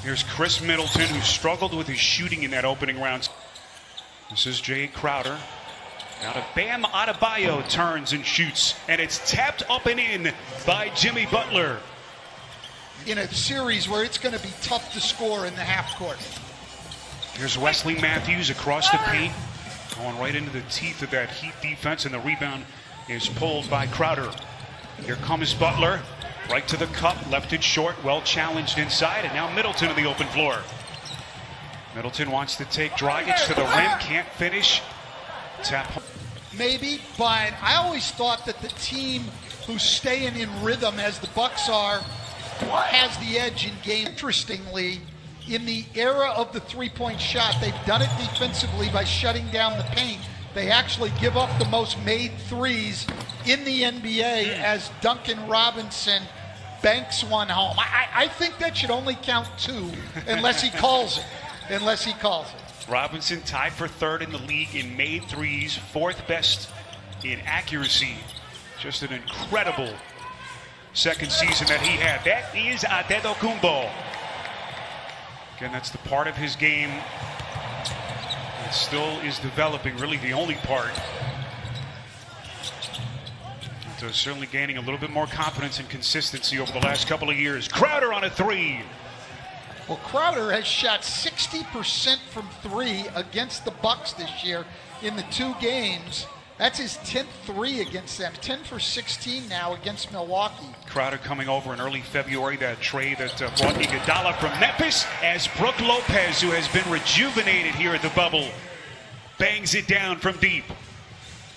Here's Chris Middleton, who struggled with his shooting in that opening round. This is Jay Crowder. Now to Bam Adebayo, turns and shoots, and it's tapped up and in by Jimmy Butler. In a series where it's going to be tough to score in the half court. Here's Wesley Matthews across the paint, going right into the teeth of that Heat defense, and the rebound is pulled by Crowder. Here comes Butler, right to the cup, left it short, well challenged inside, and now Middleton on the open floor. Middleton wants to take Dragic to the rim, can't finish. Tap. Maybe, but I always thought that the team who's staying in rhythm as the Bucks are has the edge in game. Interestingly, in the era of the three-point shot, they've done it defensively by shutting down the paint. They actually give up the most made threes in the NBA as Duncan Robinson banks one home. I think that should only count 2 unless he calls it. Robinson tied for 3rd in the league in made threes, 4th best in accuracy. Just an incredible second season that he had. That is Antetokounmpo. Again, that's the part of his game that still is developing, really the only part. So certainly gaining a little bit more confidence and consistency over the last couple of years. Crowder on a 3. Well, Crowder has shot 60% from 3 against the Bucks this year in the 2 games. That's his 10th 3 against them. 10 for 16 now against Milwaukee. Crowder coming over in early February, that trade that brought Iguodala from Memphis, as Brook Lopez, who has been rejuvenated here at the bubble, bangs it down from deep.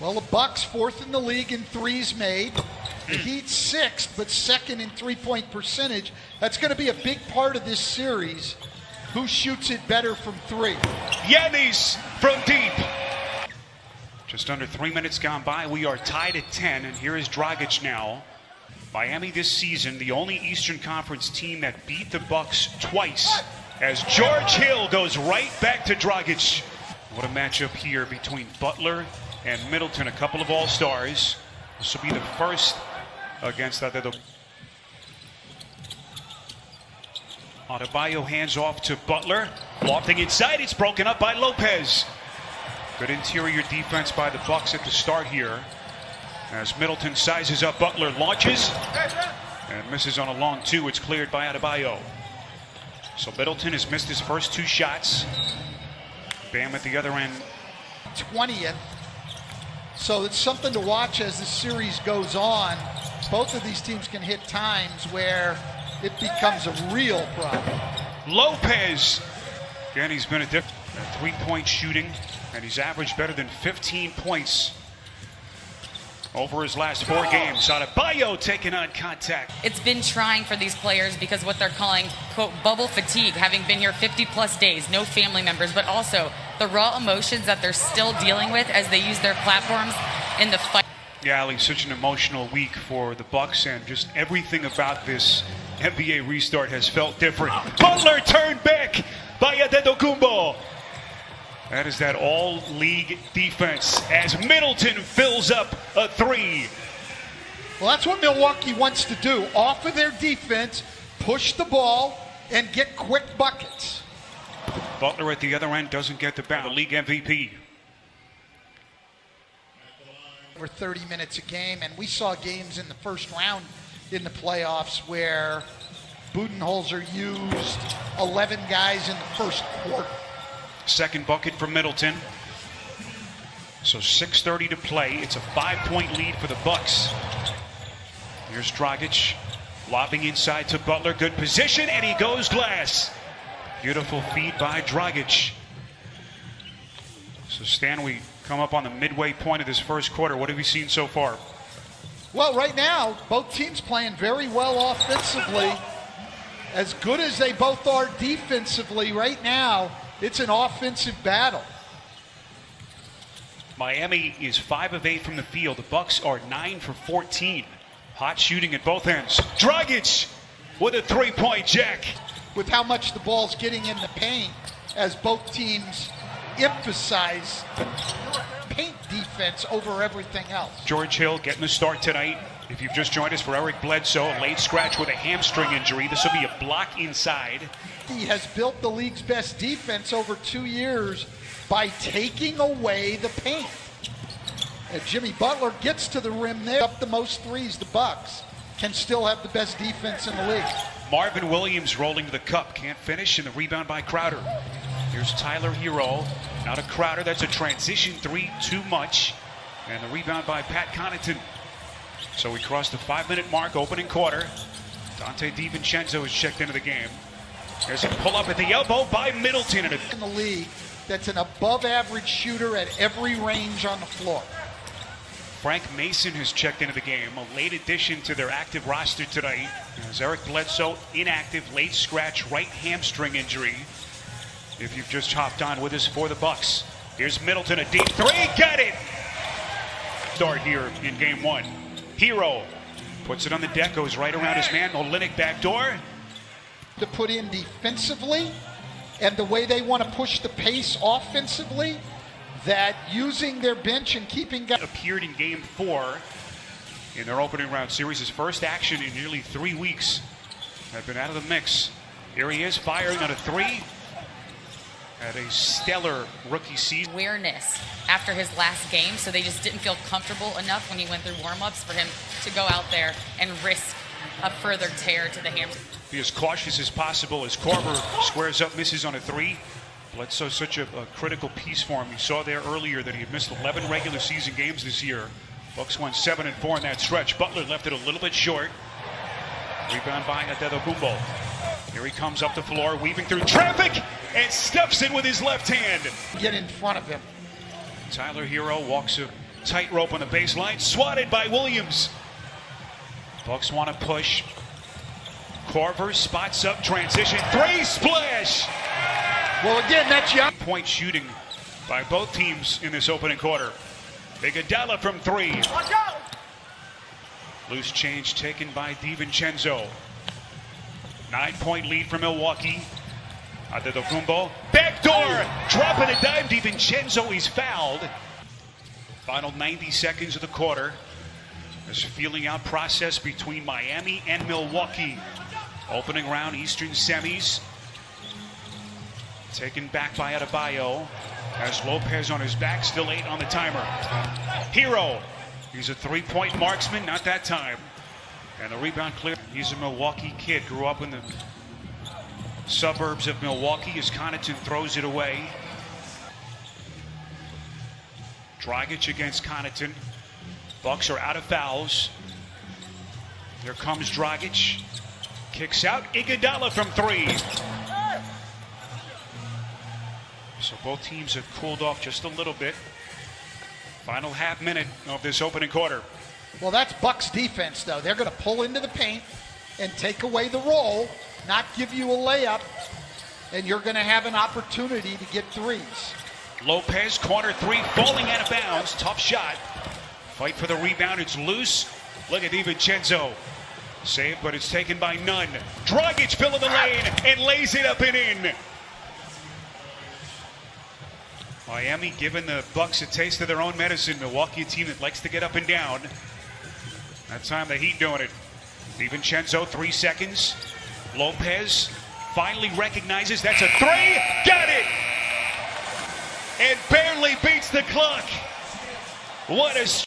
Well, the Bucks 4th in the league in threes made. The Heat 6th, but 2nd in three-point percentage. That's going to be a big part of this series. Who shoots it better from 3? Giannis from deep. Just under 3 minutes gone by. We are tied at 10, and here is Dragic now. Miami this season, the only Eastern Conference team that beat the Bucks twice, as George Hill goes right back to Dragic. What a matchup here between Butler and Middleton, a couple of all-stars. This will be the first against Adebayo. Adebayo hands off to Butler. Lofting inside, it's broken up by Lopez. Good interior defense by the Bucks at the start here. As Middleton sizes up, Butler launches and misses on a long 2. It's cleared by Adebayo. So Middleton has missed his first 2 shots. Bam at the other end. 20th. So it's something to watch as the series goes on. Both of these teams can hit times where it becomes a real problem. Lopez. Again, he's been a different three-point shooting, and he's averaged better than 15 points over his last 4 games. Adebayo taking on contact. It's been trying for these players because what they're calling, quote, bubble fatigue, having been here 50-plus days, no family members, but also the raw emotions that they're still dealing with as they use their platforms in the fight. Yeah, Ali, such an emotional week for the Bucks, and just everything about this NBA restart has felt different. Butler turned back by Antetokounmpo. That is that all-league defense as Middleton fills up a 3. Well, that's what Milwaukee wants to do. Off of their defense, push the ball, and get quick buckets. Butler at the other end doesn't get the bounce. The league MVP. Over 30 minutes a game, and we saw games in the first round in the playoffs where Budenholzer used 11 guys in the first quarter. Second bucket for Middleton. So 6:30 to play. It's a 5-point lead for the Bucks. Here's Dragic lobbing inside to Butler. Good position, and he goes glass. Beautiful feed by Dragic. So Stan, we come up on the midway point of this first quarter. What have you seen so far? Well, right now, both teams playing very well offensively. As good as they both are defensively right now, it's an offensive battle. Miami is 5 of 8 from the field. The Bucks are 9 for 14. Hot shooting at both ends. Dragic with a 3-point jack. With how much the ball's getting in the paint, as both teams emphasize paint defense over everything else. George Hill getting the start tonight. If you've just joined us, for Eric Bledsoe, a late scratch with a hamstring injury. This will be a block inside. He has built the league's best defense over 2 years by taking away the paint. And Jimmy Butler gets to the rim there, up the most threes. The Bucks can still have the best defense in the league. Marvin Williams rolling to the cup, can't finish, and the rebound by Crowder. Here's Tyler Hero, now to Crowder. That's a transition three, too much. And the rebound by Pat Connaughton. So we crossed the 5-minute mark, opening quarter. Dante DiVincenzo is checked into the game. There's a pull-up at the elbow by Middleton. And In the league, that's an above-average shooter at every range on the floor. Frank Mason has checked into the game, a late addition to their active roster tonight. As Eric Bledsoe, inactive, late scratch, right hamstring injury. If you've just hopped on with us for the Bucks. Here's Middleton, a deep three, got it! Start here in game one. Hero puts it on the deck, goes right around his man, Olynyk backdoor. To put in defensively, and the way they want to push the pace offensively, that using their bench and keeping guys. Appeared in game 4 in their opening round series. His first action in nearly 3 weeks. Have been out of the mix. Here he is firing on a three. Had a stellar rookie season. Awareness after his last game, so they just didn't feel comfortable enough when he went through warm-ups for him to go out there and risk a further tear to the hamstring. Be as cautious as possible as Korver squares up, misses on a three. Bledsoe such a critical piece for him. You saw there earlier that he had missed 11 regular season games this year. Bucks won 7-4 in that stretch. Butler left it a little bit short. Rebound by Antetokounmpo. Here he comes up the floor, weaving through traffic, and stuffs it with his left hand. Get in front of him. Tyler Hero walks a tightrope on the baseline, swatted by Williams. Bucks want to push. Korver spots up, transition, three, splash! Well, again, that's young. Point shooting by both teams in this opening quarter. Iguodala from three. Loose change taken by DiVincenzo. 9-point lead for Milwaukee. Antetokounmpo, backdoor, dropping a dime. DiVincenzo is fouled. Final 90 seconds of the quarter. This feeling out process between Miami and Milwaukee. Opening round Eastern semis. Taken back by Adebayo. Has Lopez on his back, still 8 on the timer. Hero, he's a three-point marksman, not that time. And the rebound clear. He's a Milwaukee kid, grew up in the suburbs of Milwaukee as Connaughton throws it away. Dragic against Connaughton. Bucks are out of fouls. Here comes Dragic. Kicks out. Iguodala from three. So both teams have cooled off just a little bit. Final half minute of this opening quarter. Well, that's Bucks defense, though. They're going to pull into the paint and take away the roll, not give you a layup, and you're going to have an opportunity to get threes. Lopez, corner three, falling out of bounds. Tough shot. Fight for the rebound. It's loose. Look at DiVincenzo. Saved, but it's taken by none. Dragic filling the lane and lays it up and in. Miami giving the Bucks a taste of their own medicine. Milwaukee, a team that likes to get up and down. That time the Heat doing it. DiVincenzo, 3 seconds. Lopez finally recognizes that's a three. Got it! And barely beats the clock. What a